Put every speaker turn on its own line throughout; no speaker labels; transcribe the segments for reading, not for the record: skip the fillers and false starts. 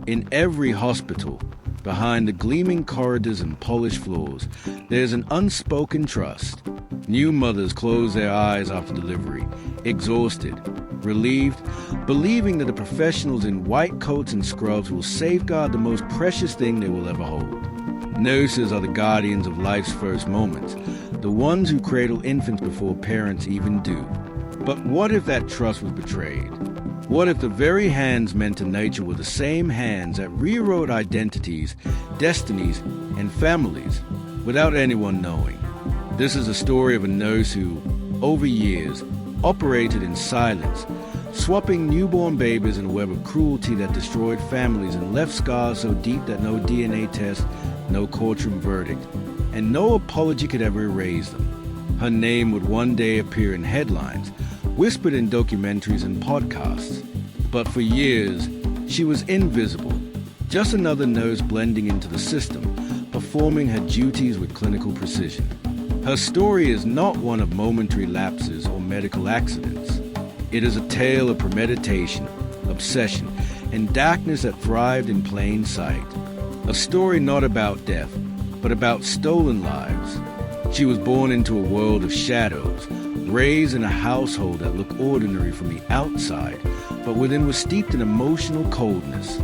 In every hospital, behind the gleaming corridors and polished floors, there's an unspoken trust. New mothers close their eyes after delivery, exhausted, relieved, believing that the professionals in white coats and scrubs will safeguard the most precious thing they will ever hold. Nurses are the guardians of life's first moments, the ones who cradle infants before parents even do. But what if that trust was betrayed? What if the very hands meant to nature were the same hands that rewrote identities, destinies, and families without anyone knowing? This is a story of a nurse who, over years, operated in silence, swapping newborn babies in a web of cruelty that destroyed families and left scars so deep that no DNA test, no courtroom verdict, and no apology could ever erase them. Her name would one day appear in headlines, whispered in documentaries and podcasts. But for years, she was invisible, just another nurse blending into the system, performing her duties with clinical precision. Her story is not one of momentary lapses or medical accidents. It is a tale of premeditation, obsession, and darkness that thrived in plain sight. A story not about death, but about stolen lives. She was born into a world of shadows, raised in a household that looked ordinary from the outside, but within was steeped in emotional coldness.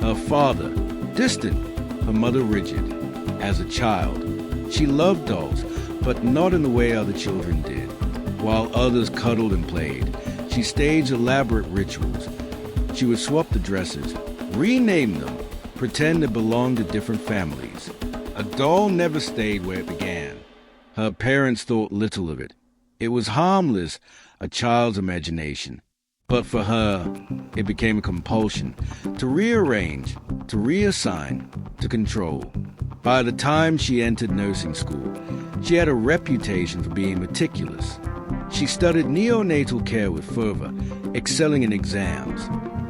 Her father, distant, her mother rigid. As a child, she loved dolls, but not in the way other children did. While others cuddled and played, she staged elaborate rituals. She would swap the dresses, rename them, pretend it belonged to different families. A doll never stayed where it began. Her parents thought little of it. It was harmless, a child's imagination. But for her, it became a compulsion to rearrange, to reassign, to control. By the time she entered nursing school, she had a reputation for being meticulous. She studied neonatal care with fervor, excelling in exams.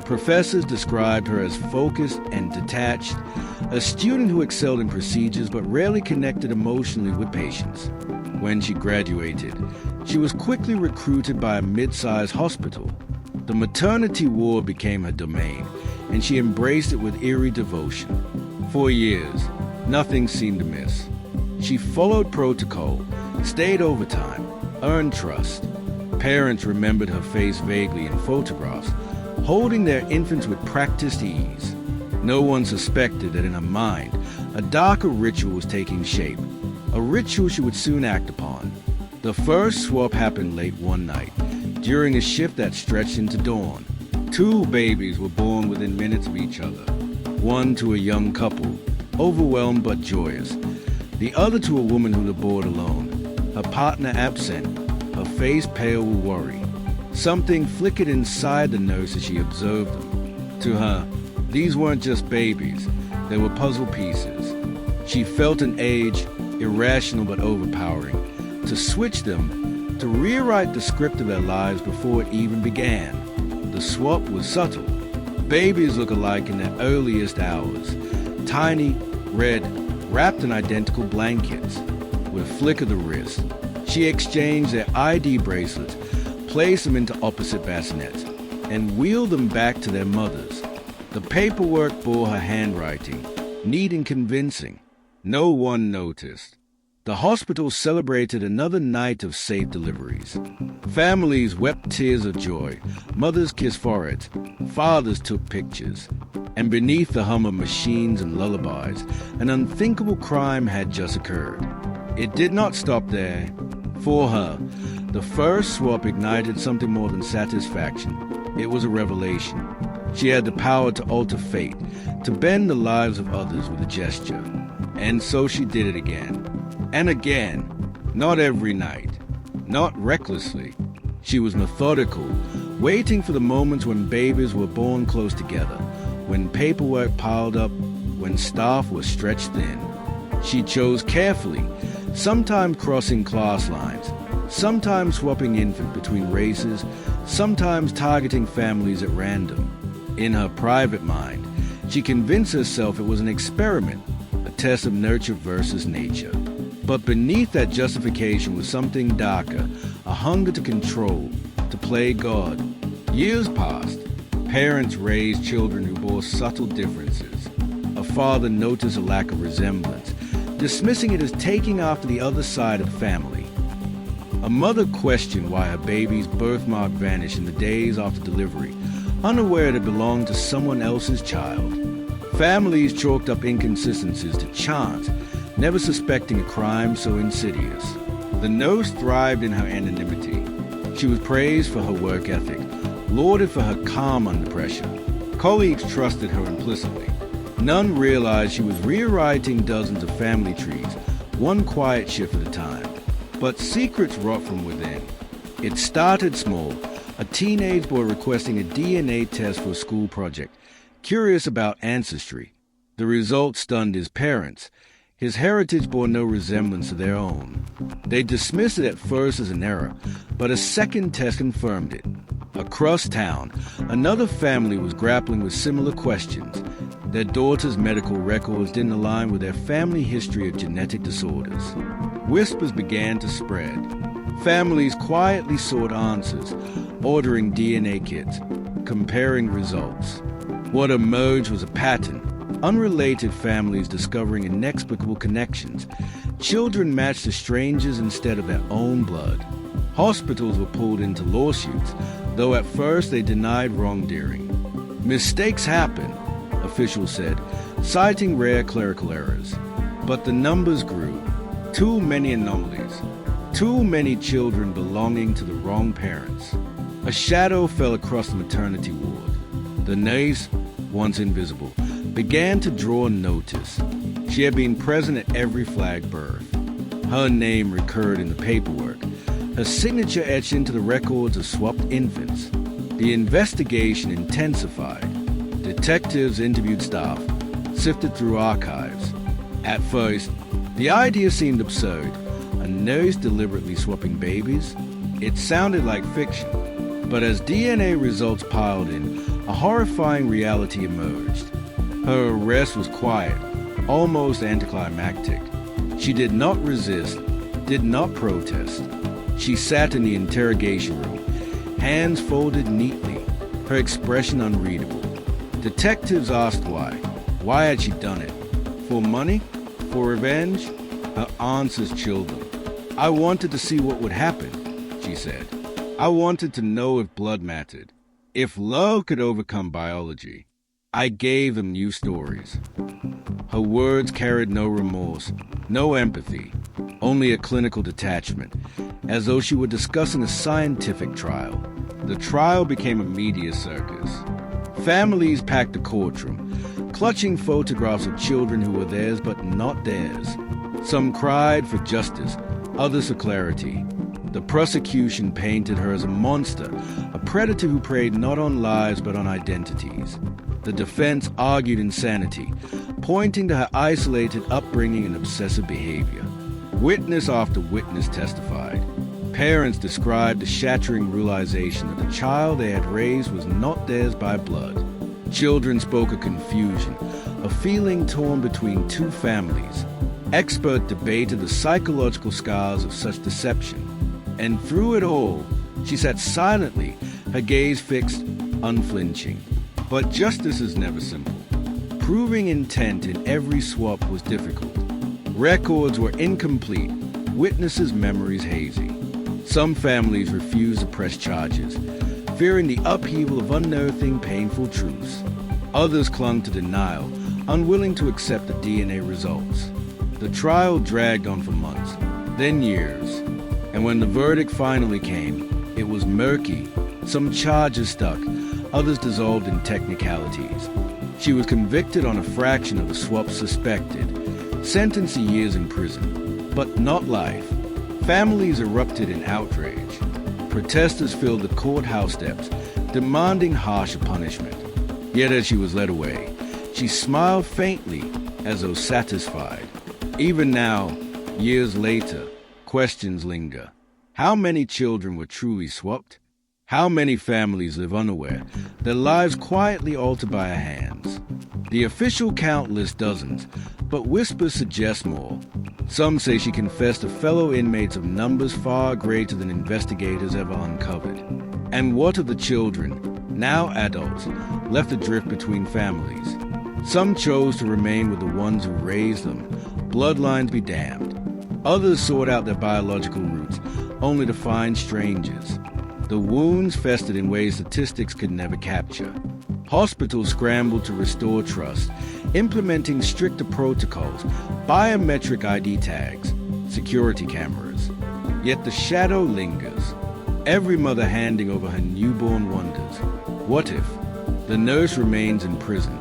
Professors described her as focused and detached, a student who excelled in procedures but rarely connected emotionally with patients. When she graduated, she was quickly recruited by a mid-sized hospital. The maternity ward became her domain, and she embraced it with eerie devotion. For years, nothing seemed amiss. She followed protocol, stayed overtime, earned trust. Parents remembered her face vaguely in photographs, holding their infants with practiced ease. No one suspected that in her mind, a darker ritual was taking shape, a ritual she would soon act upon. The first swap happened late one night, during a shift that stretched into dawn. 2 babies were born within minutes of each other. One to a young couple, overwhelmed but joyous. The other to a woman who'd aborted alone, her partner absent, her face pale with worry. Something flickered inside the nurse as she observed them. To her, these weren't just babies, they were puzzle pieces. She felt an age, irrational but overpowering, to switch them, to rewrite the script of their lives before it even began. The swap was subtle. Babies look alike in their earliest hours, tiny, red, wrapped in identical blankets. With a flick of the wrist, she exchanged their ID bracelets, placed them into opposite bassinets, and wheeled them back to their mothers. The paperwork bore her handwriting, neat and convincing. No one noticed. The hospital celebrated another night of safe deliveries. Families wept tears of joy, mothers kissed foreheads, fathers took pictures. And beneath the hum of machines and lullabies, an unthinkable crime had just occurred. It did not stop there. For her, the first swap ignited something more than satisfaction. It was a revelation. She had the power to alter fate, to bend the lives of others with a gesture. And so she did it again. And again. Not every night. Not recklessly. She was methodical, waiting for the moments when babies were born close together, when paperwork piled up, when staff was stretched thin. She chose carefully, sometimes crossing class lines, sometimes swapping infants between races, sometimes targeting families at random. In her private mind, she convinced herself it was an experiment, a test of nurture versus nature. But beneath that justification was something darker, a hunger to control, to play God. Years passed. Parents raised children who bore subtle differences. A father noticed a lack of resemblance, dismissing it as taking after the other side of the family. A mother questioned why her baby's birthmark vanished in the days after delivery, unaware it belonged to someone else's child. Families chalked up inconsistencies to chance, never suspecting a crime so insidious. The nurse thrived in her anonymity. She was praised for her work ethic, lauded for her calm under pressure. Colleagues trusted her implicitly. None realized she was rewriting dozens of family trees, one quiet shift at a time. But secrets wrought from within. It started small, a teenage boy requesting a DNA test for a school project, curious about ancestry. The result stunned his parents. His heritage bore no resemblance to their own. They dismissed it at first as an error, but a second test confirmed it. Across town, another family was grappling with similar questions. Their daughter's medical records didn't align with their family history of genetic disorders. Whispers began to spread. Families quietly sought answers, ordering DNA kits, comparing results. What emerged was a pattern. Unrelated families discovering inexplicable connections. Children matched to strangers instead of their own blood. Hospitals were pulled into lawsuits, though at first they denied wrongdoing. Mistakes happen, officials said, citing rare clerical errors. But the numbers grew. Too many anomalies. Too many children belonging to the wrong parents. A shadow fell across the maternity ward. The nurse, once invisible, began to draw notice. She had been present at every flagged birth. Her name recurred in the paperwork, her signature etched into the records of swapped infants. The investigation intensified. Detectives interviewed staff, sifted through archives. At first, the idea seemed absurd. A nurse deliberately swapping babies? It sounded like fiction. But as DNA results piled in, a horrifying reality emerged. Her arrest was quiet, almost anticlimactic. She did not resist, did not protest. She sat in the interrogation room, hands folded neatly, her expression unreadable. Detectives asked why. Why had she done it? For money? For revenge? Her answers chilled them. I wanted to see what would happen, she said. I wanted to know if blood mattered, if love could overcome biology. I gave them new stories. Her words carried no remorse, no empathy, only a clinical detachment, as though she were discussing a scientific trial. The trial became a media circus. Families packed the courtroom, clutching photographs of children who were theirs but not theirs. Some cried for justice, others for clarity. The prosecution painted her as a monster, a predator who preyed not on lives but on identities. The defense argued insanity, pointing to her isolated upbringing and obsessive behavior. Witness after witness testified. Parents described the shattering realization that the child they had raised was not theirs by blood. Children spoke of confusion, a feeling torn between two families. Experts debated the psychological scars of such deception. And through it all, she sat silently, her gaze fixed, unflinching. But justice is never simple. Proving intent in every swap was difficult. Records were incomplete, witnesses' memories hazy. Some families refused to press charges, fearing the upheaval of unearthing painful truths. Others clung to denial, unwilling to accept the DNA results. The trial dragged on for months, then years. And when the verdict finally came, it was murky. Some charges stuck, others dissolved in technicalities. She was convicted on a fraction of the swaps suspected, sentenced to years in prison, but not life. Families erupted in outrage. Protesters filled the courthouse steps, demanding harsher punishment. Yet as she was led away, she smiled faintly as though satisfied. Even now, years later, questions linger. How many children were truly swapped? How many families live unaware, their lives quietly altered by her hands? The official count lists dozens, but whispers suggest more. Some say she confessed to fellow inmates of numbers far greater than investigators ever uncovered. And what of the children, now adults, left adrift between families. Some chose to remain with the ones who raised them, bloodlines be damned. Others sought out their biological roots, only to find strangers. The wounds festered in ways statistics could never capture. Hospitals scrambled to restore trust, implementing stricter protocols, biometric ID tags, security cameras. Yet the shadow lingers, every mother handing over her newborn wonders. What if? The nurse remains in prison,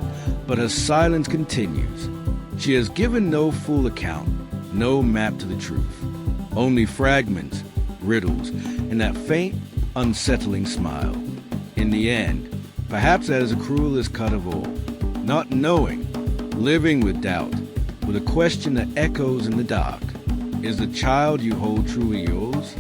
but her silence continues. She has given no full account, no map to the truth. Only fragments, riddles, and that faint, unsettling smile. In the end, perhaps that is the cruelest cut of all. Not knowing, living with doubt, with a question that echoes in the dark. Is the child you hold truly yours?